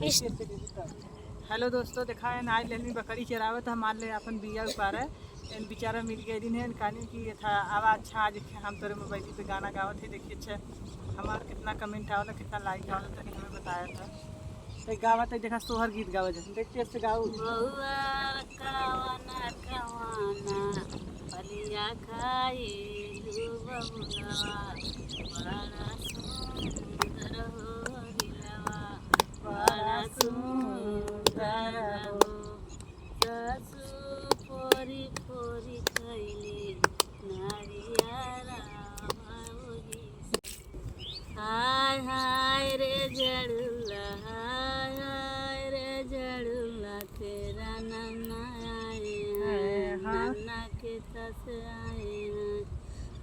Hello दोस्तों, देखा है नाई लेनी बकरी चरावत हमारे लिए अपन बिया उपार है। इन बेचारा मिल गए दिन है कहानी की ये था आवाज़ अच्छा आज हम तेरे मोबाइल पे गाना गावत थे। देखिए अच्छा हमारा कितना कमेंट आवला, कितना लाइक आवला, तनी हमें बताया था। एक गावत है, देखा सोहर गीत गावत है, देखिए से गाओ। बउआ कवना कवना फलिया खाइलू बबुलवा बड़ा सुंदर हो दिलवा बड़ा सुंदर हो ससु पोरी पोरी खैली नारियारा बाबूजी हाय हाय रे जड़ुला हाय हाय रे जड़ुला तेरा नन्ना आए हैं नन्ना के तस आए हैं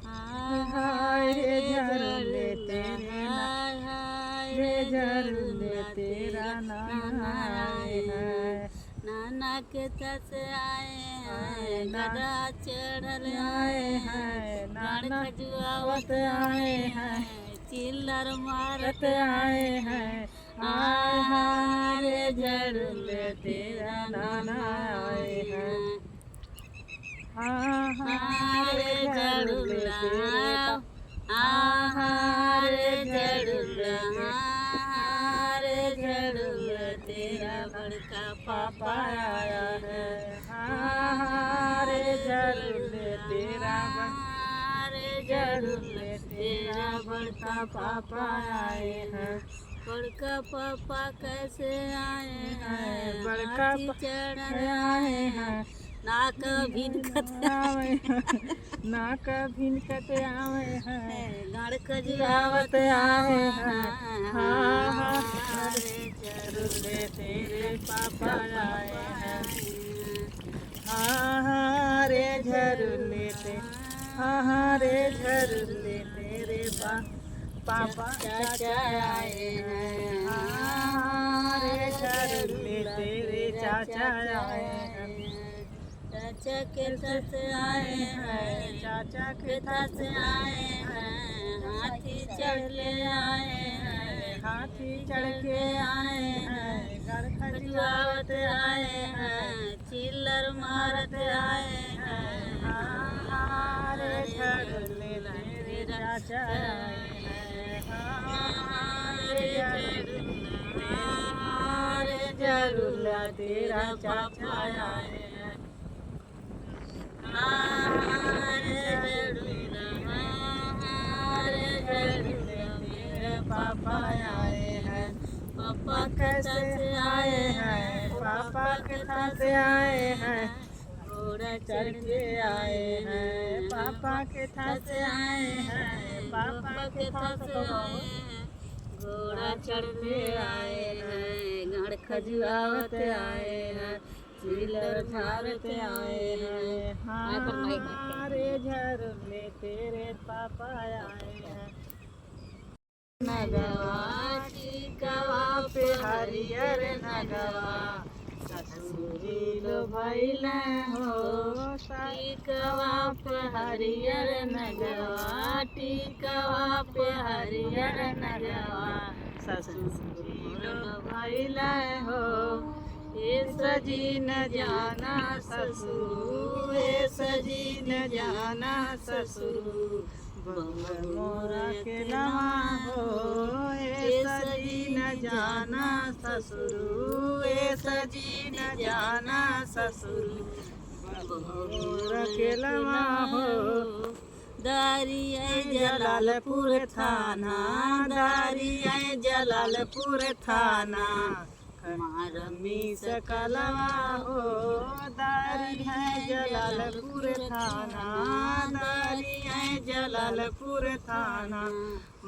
हाय हाय रे जड़ुले तेरे हाय हाय रे जड़ुले तेरा नन्ना आए हैं नाना के तस आए हैं गदा चढ़ल आए हैं नाना खजुआवत आए हैं चिल्लर मारत आए हैं हाय हाय रे जड़ुले तेरा नाना आए हैं हाय रे जड़ुला हाय रे जड़ुला हाय रे जड़ुला तेरा बड़का पापा आया है हाय रे जड़ुले तेरा जड़ुले तेरा बड़का पापा आए हैं बड़का पापा कैसे आए हैं बड़का चढ़ आए हैं नाक भिनकत आवे नाक भिनकत आवे हैं गाड़ खजुआवत आए हैं हाँ रे जड़ुले तेरे पापा आए हैं हाँ रे जड़ुले हाँ रे जड़ुले तेरे पापा चाचा आए हैं हाँ रे जड़ुले तेरे चाचा आए हैं चाचा के साथ आए हैं चाचा के साथ आए हैं हाथी चढ़ ले आए हैं हाथी चढ़ के आए हैं घर खजुआवत आए हैं चिल्लर मारत आए हैं रे जड़ुले तेरे चाचा आए हैं रे जड़ुला तेरा चाचा आए हैं पापा आए हैं पापा कैसे आए हैं पापा के साथ आए हैं घोड़ा चढ़ के आए हैं पापा के साथ आए हैं पापा के साथ आए हैं घोड़ा चढ़ के आए हैं गाड़ खजुआवत आए हैं चिल्लर मारत आए हैं हाँ रे जड़ुले तेरे पापा आए हैं नगवा टिकवा पे हरियर नगवा ससुरी लो भैले हो टिकवा पे हरियर नगवा टिकवा पे हरियर नगवा ससुरी लो भैले हो ए सजी न जाना ससुर ए सजी न जाना ससुर मोरा के लवा हो ए सजी न जाना ससुर ए सजी न जाना ससुर मोरा के लवा हो दारिया जलालपुर थाना दारिया जलालपुर थाना मारमी सकलवा हो दारी है जलालपुर थाना दारी है जलालपुर थाना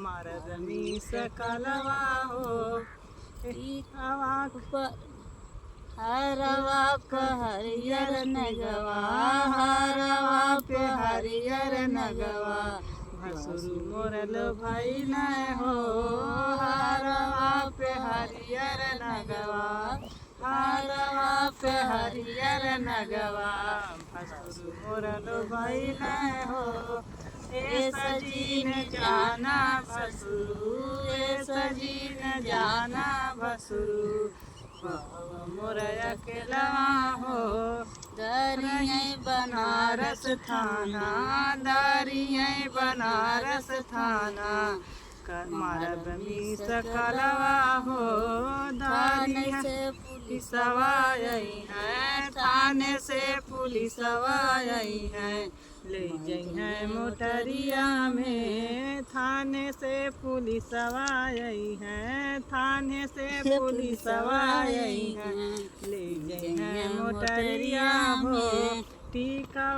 मारमी सकलवा हो हरवा पे हरियर नगवा हरवा पे हरियर नगवा भसुर मोरल भाई न हो हरवा पे हरियर नगवा हरवा पे हरियर नगवा भसुर मोरल भाई न हो ए सजीन जाना भसुरु, ए सजीन जाना भसुरु, मोरया के लवा हो दरिया बनारस थाना, दारिया बनारस थाना, मारब मी सकलवा हो थाने दारिया से पुलिस पुलिसवा आई है, थाने से पुलिसवा आई है, ले जाइ है मोटरिया में, थाने से पुलिसवा आई है, थाने से पुलिसवा आई है, ले जाइ है मोटरिया हो टीका